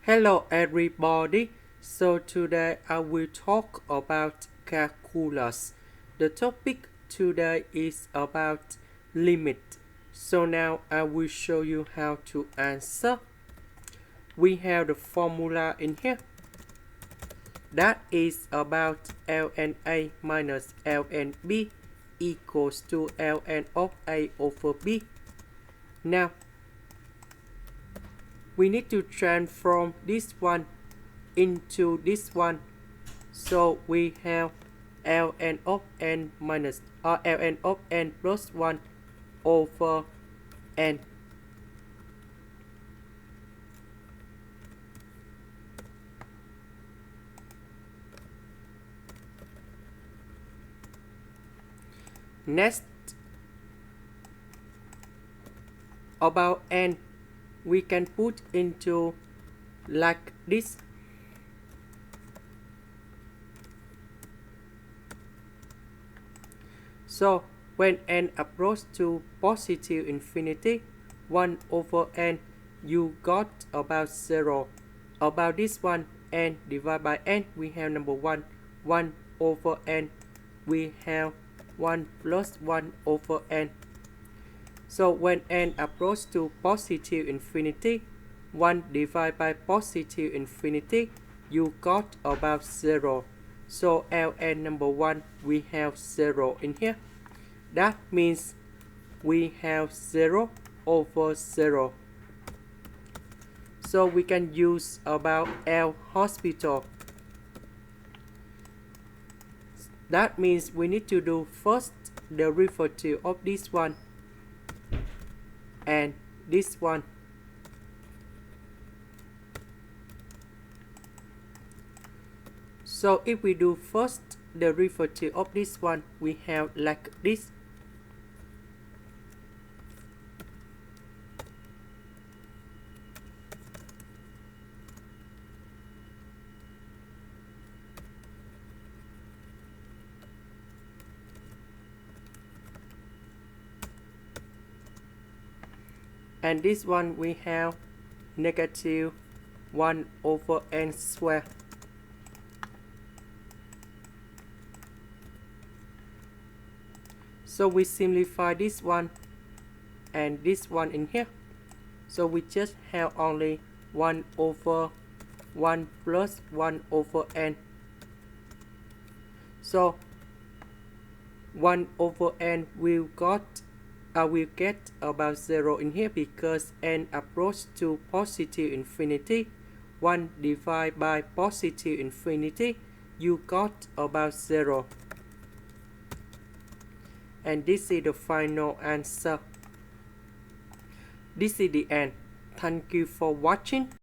Hello everybody, so today I will talk about calculus. The topic today is about limit. So now I will show you how to answer. We have the formula in here. That is about ln A minus ln B equals to ln of A over B. Now we need to transform this one into this one, so we have ln of n minus ln of n plus 1 over n. Next, about n, we can put into like this. So when n approaches to positive infinity, 1 over n, you got about 0. About this one, n divided by n, we have number 1. 1 over n, we have 1 plus 1 over n. So when n approaches to positive infinity, 1 divided by positive infinity, you got about 0. So ln number 1, we have 0 in here. That means we have 0 over 0. So we can use about L'Hospital. That means we need to do first the derivative of this one and this one. So if we do first the derivative of this one, we have like this. And this one we have negative 1 over n squared. So we simplify this one and this one in here. So we just have only 1 over 1 plus 1 over n. So 1 over n will get about 0 in here because n approaches to positive infinity. 1 divided by positive infinity, you got about 0. And this is the final answer. This is the end. Thank you for watching.